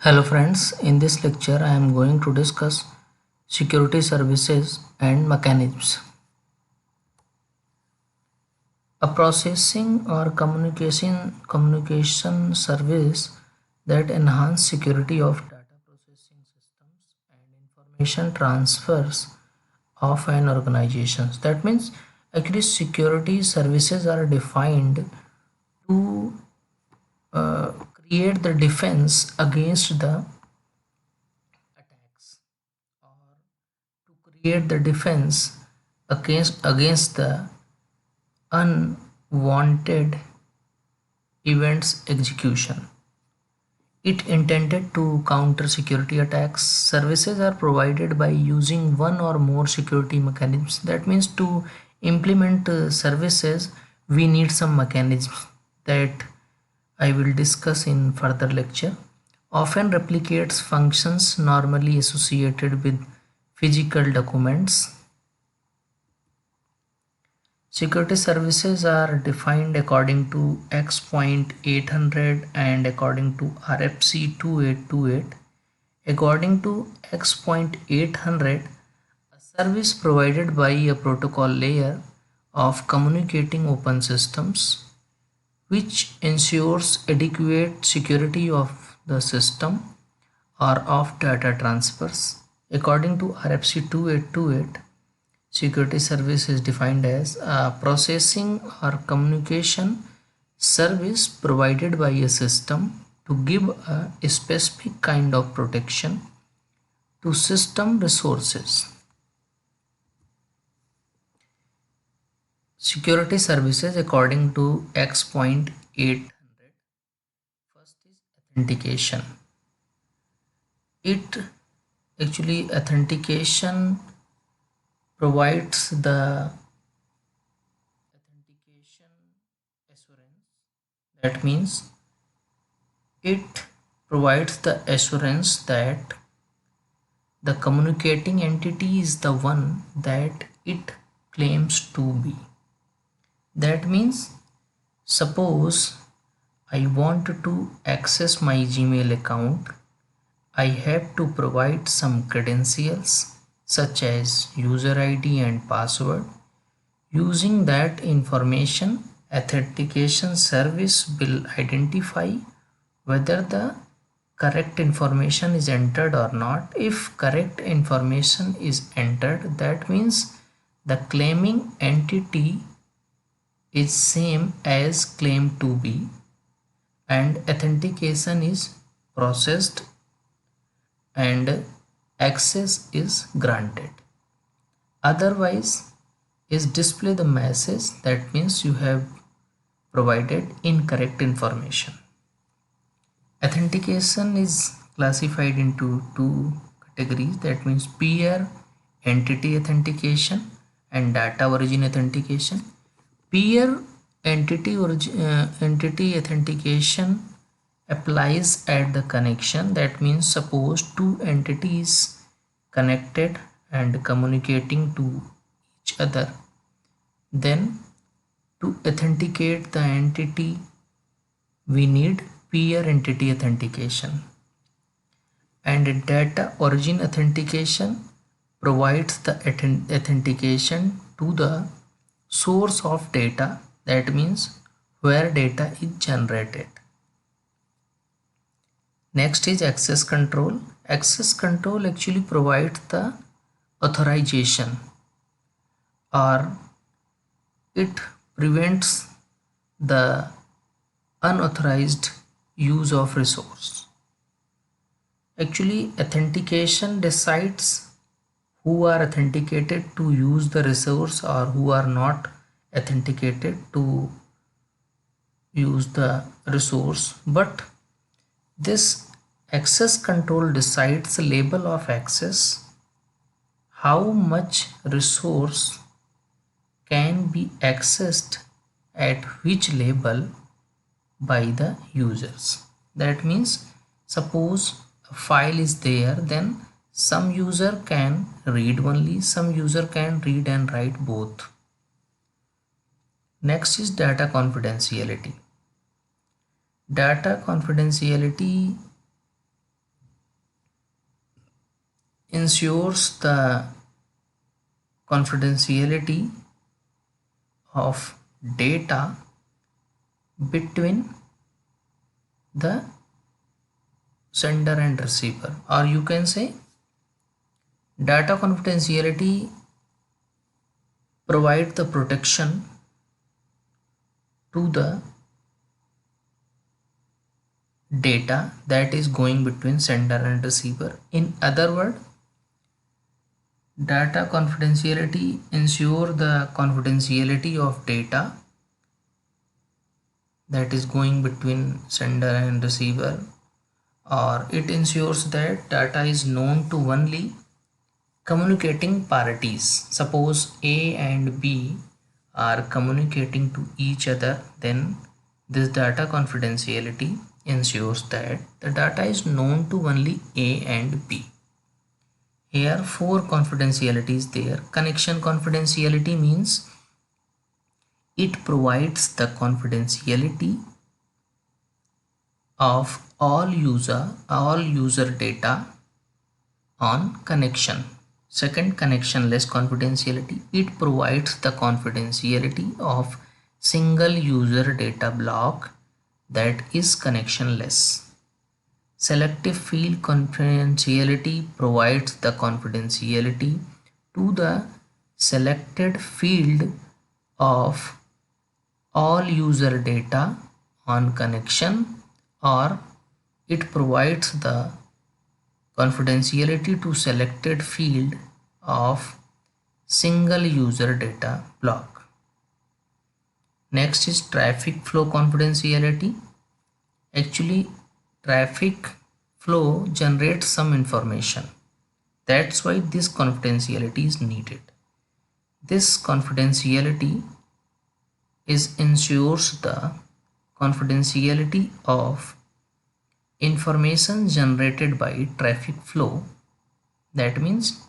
Hello friends, in this lecture I am going to discuss security services and mechanisms. A processing or communication service that enhance security of data processing systems and information transfers of an organization. That means actually security services are defined to create the defense against the attacks or to create the defense against the unwanted events execution. It intended to counter security attacks. Services are provided by using one or more security mechanisms. That means to implement services, we need some mechanisms that I will discuss in further lecture. Often replicates functions normally associated with physical documents. Security services are defined according to X.800 and according to RFC 2828. According to X.800, a service provided by a protocol layer of communicating open systems which ensures adequate security of the system or of data transfers. According to RFC 2828, security service is defined as a processing or communication service provided by a system to give a specific kind of protection to system resources. Security services according to X.800. First is authentication. It actually authentication provides the authentication assurance. That means it provides the assurance that the communicating entity is the one that it claims to be. That means suppose I want to access my Gmail account, I have to provide some credentials such as user ID and password. Using that information, authentication service will identify whether the correct information is entered or not. If correct information is entered, that means the claiming entity is same as claimed to be and authentication is processed and access is granted. Otherwise is display the message, that means you have provided incorrect information. Authentication is classified into two categories, that means peer entity authentication and data origin authentication. Peer entity authentication applies at the connection. That means suppose two entities connected and communicating to each other, then to authenticate the entity we need peer entity authentication. And data origin authentication provides the authentication to the source of data, that means where data is generated. Next is access control. Access control actually provides the authorization or it prevents the unauthorized use of resource. Actually, authentication decides who are authenticated to use the resource or who are not authenticated to use the resource, but this access control decides the level of access, how much resource can be accessed at which level by the users. That means suppose a file is there, then some user can read only, some user can read and write both. Next is data confidentiality. Data confidentiality ensures the confidentiality of data between the sender and receiver, or you can say data confidentiality provide the protection to the data that is going between sender and receiver. In other words, data confidentiality ensure the confidentiality of data that is going between sender and receiver, or it ensures that data is known to only communicating parties. Suppose A and B are communicating to each other, then this data confidentiality ensures that the data is known to only A and B. Here four confidentialities there. Connection confidentiality means it provides the confidentiality of all user data on connection. Second, connectionless confidentiality. It provides the confidentiality of single user data block that is connectionless. Selective field confidentiality provides the confidentiality to the selected field of all user data on connection, or it provides the confidentiality to selected field of single user data block. Next is traffic flow confidentiality. Actually, traffic flow generates some information. That's why this confidentiality is needed. This confidentiality ensures the confidentiality of information generated by traffic flow. That means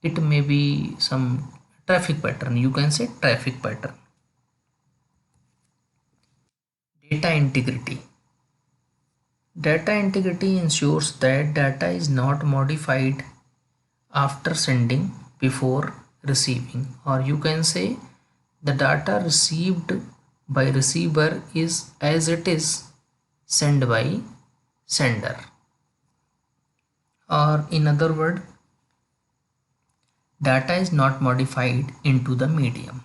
it may be some traffic pattern, you can say traffic pattern. Data integrity. Data integrity ensures that data is not modified after sending before receiving, or you can say the data received by receiver is as it is sent by sender, or in other word, data is not modified into the medium.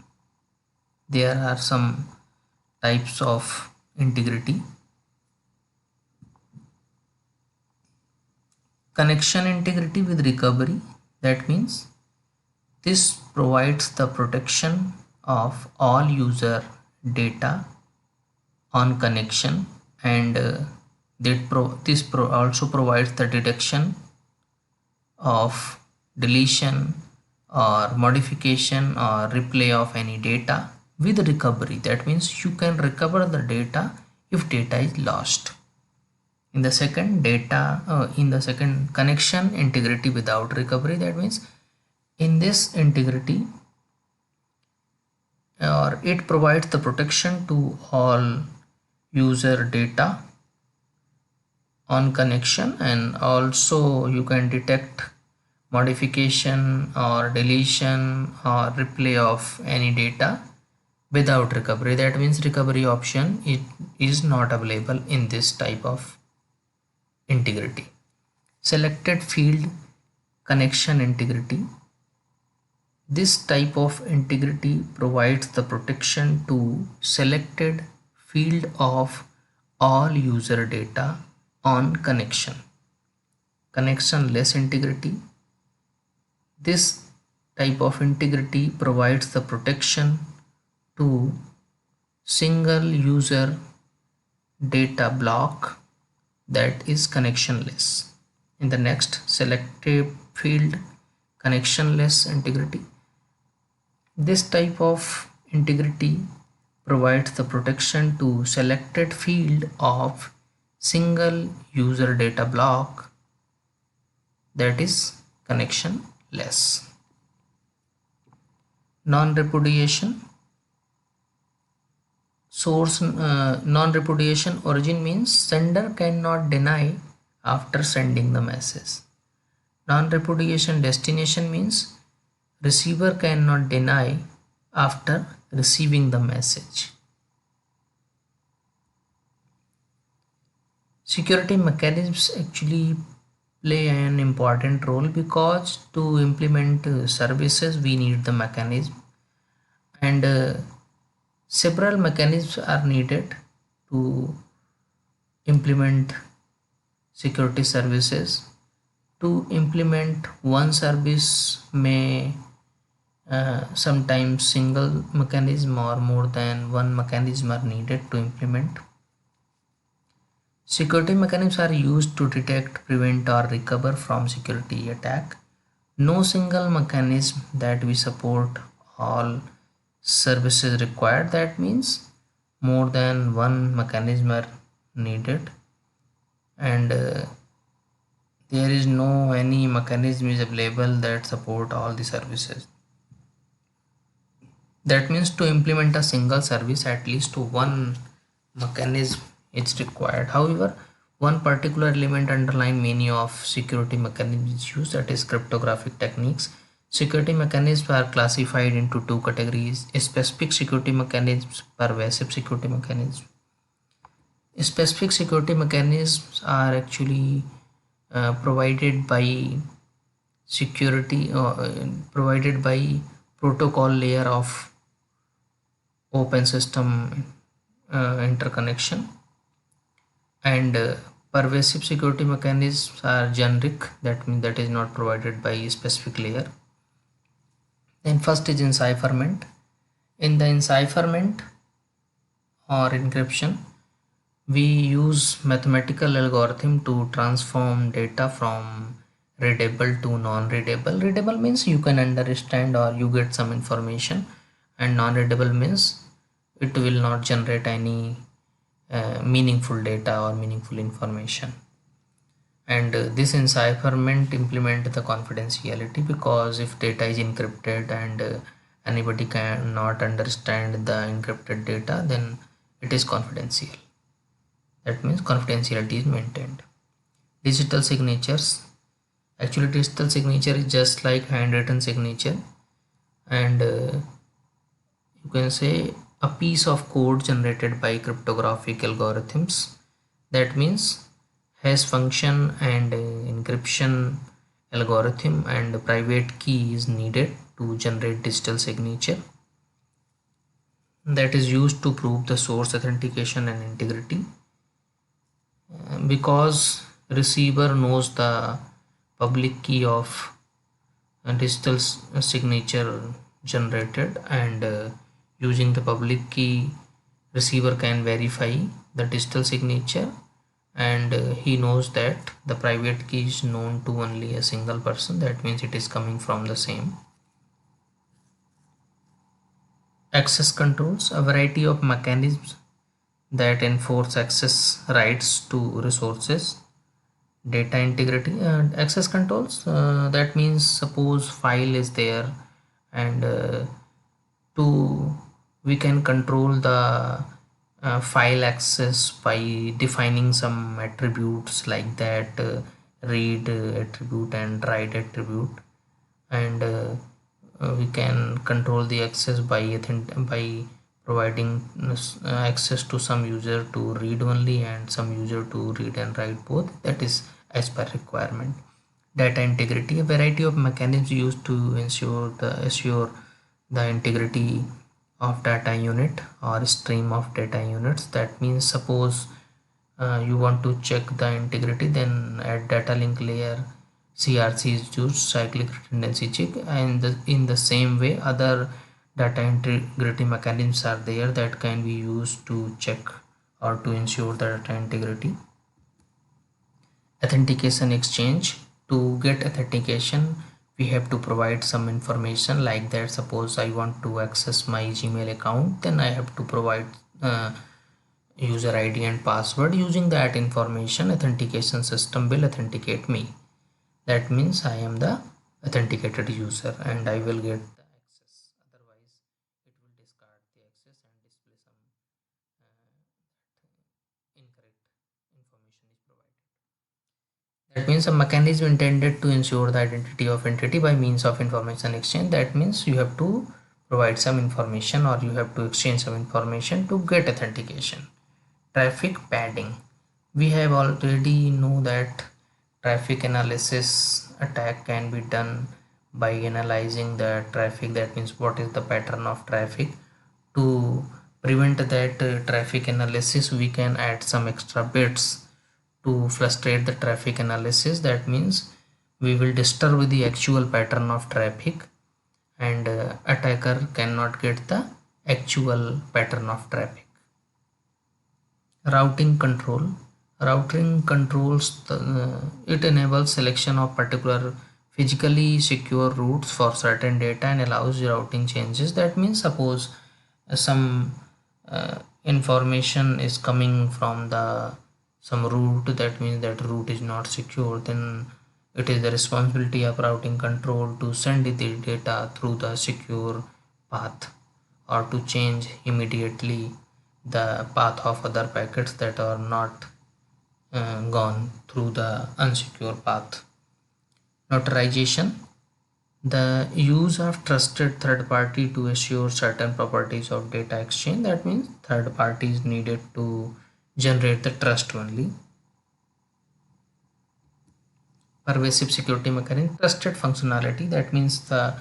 There are some types of integrity. Connection integrity with recovery. That means this provides the protection of all user data on connection, and this also provides the detection of deletion or modification or replay of any data with recovery. That means you can recover the data if data is lost. In the second connection integrity without recovery, that means in this integrity, or it provides the protection to all user data on connection, and also you can detect modification or deletion or replay of any data without recovery. That means recovery option is not available in this type of integrity. Selected field connection integrity. This type of integrity provides the protection to selected field of all user data on connection. Connectionless integrity. This type of integrity provides the protection to single user data block that is connectionless. In the next, selective field connectionless integrity. This type of integrity provides the protection to selected field of single user data block that is connectionless. Non-repudiation. Source non-repudiation origin means sender cannot deny after sending the message. Non-repudiation destination means receiver cannot deny after receiving the message. Security mechanisms actually play an important role because to implement services we need the mechanism, and several mechanisms are needed to implement security services. To implement one service may sometimes single mechanism or more than one mechanism are needed to implement. Security mechanisms are used to detect, prevent, or recover from security attack. No single mechanism that we support all services required. That means more than one mechanism are needed, and there is no any mechanism is available that support all the services. That means to implement a single service, at least one mechanism is required. However, one particular element underlying many of security mechanisms used, that is cryptographic techniques. Security mechanisms are classified into two categories: specific security mechanisms, pervasive security mechanisms. Specific security mechanisms are actually provided by security provided by protocol layer of open system interconnection, and pervasive security mechanisms are generic, that means that is not provided by a specific layer. Then first is encipherment. In the encipherment or encryption, we use mathematical algorithm to transform data from readable to non-readable. Readable means you can understand or you get some information, and non-readable means it will not generate any meaningful data or meaningful information. And this encipherment implement the confidentiality, because if data is encrypted and anybody cannot understand the encrypted data, then it is confidential. That means confidentiality is maintained. Digital signatures. Actually, digital signature is just like handwritten signature, and you can say a piece of code generated by cryptographic algorithms. That means hash function and encryption algorithm and private key is needed to generate digital signature, that is used to prove the source authentication and integrity. Because receiver knows the public key of a digital signature generated, and using the public key, receiver can verify the digital signature, and he knows that the private key is known to only a single person, that means it is coming from the same. Access controls, a variety of mechanisms that enforce access rights to resources. Data integrity and access controls, that means suppose file is there, and to we can control the file access by defining some attributes like that, read attribute and write attribute, and we can control the access by providing access to some user to read only and some user to read and write both, that is as per requirement. Data integrity, a variety of mechanisms used to ensure the integrity of data unit or stream of data units. That means suppose you want to check the integrity, then at data link layer CRC is used, cyclic redundancy check, and in the same way other data integrity mechanisms are there that can be used to check or to ensure the data integrity. Authentication exchange, to get authentication we have to provide some information like that. Suppose I want to access my Gmail account, then I have to provide user ID and password. Using that information, authentication system will authenticate me. That means I am the authenticated user and I will get the access. Otherwise, it will discard the access and display some incorrect information is provided. That means a mechanism intended to ensure the identity of entity by means of information exchange. That means you have to provide some information or you have to exchange some information to get authentication. Traffic padding. We have already know that traffic analysis attack can be done by analyzing the traffic. That means what is the pattern of traffic. To prevent that traffic analysis, we can add some extra bits to frustrate the traffic analysis. That means we will disturb the actual pattern of traffic, and attacker cannot get the actual pattern of traffic. Routing control. Routing controls it enables selection of particular physically secure routes for certain data and allows routing changes. That means suppose some information is coming from the some route, that means that route is not secure, then it is the responsibility of routing control to send the data through the secure path or to change immediately the path of other packets that are not gone through the unsecure path. Notarization. The use of trusted third party to assure certain properties of data exchange. That means third party is needed to generate the trust only. Pervasive security mechanism. Trusted functionality. That means the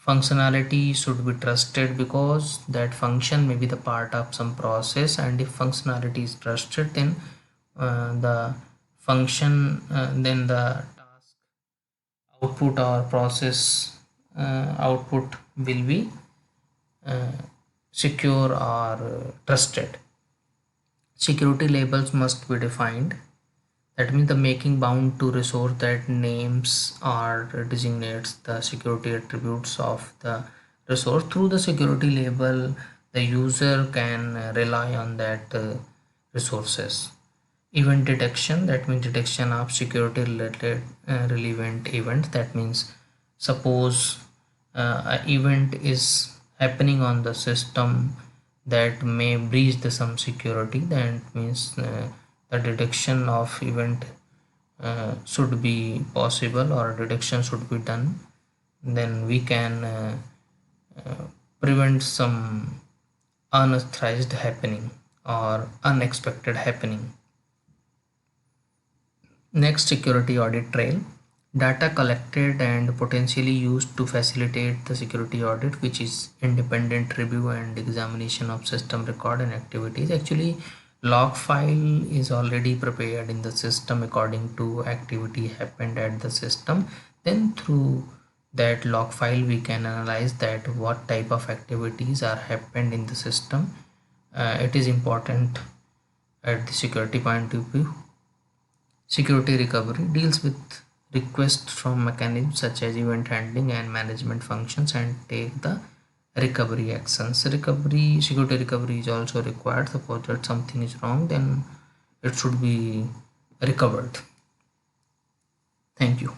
functionality should be trusted because that function may be the part of some process, and if functionality is trusted, then the function then the task output or process output will be uh, secure or trusted. Security labels must be defined. That means the making bound to resource that names or designates the security attributes of the resource. Through the security label, the user can rely on that resources. Event detection. That means detection of security related relevant event. That means suppose an event is happening on the system that may breach the some security, that means the detection of event should be possible or detection should be done. Then we can prevent some unauthorized happening or unexpected happening. Next, security audit trail. Data collected and potentially used to facilitate the security audit, which is independent review and examination of system record and activities. Actually, log file is already prepared in the system according to activity happened at the system. Then through that log file we can analyze that what type of activities are happened in the system. It is important at the security point of view. Security recovery deals with requests from mechanisms such as event handling and management functions and take the recovery actions. Security recovery is also required. Suppose that something is wrong, then it should be recovered. Thank you.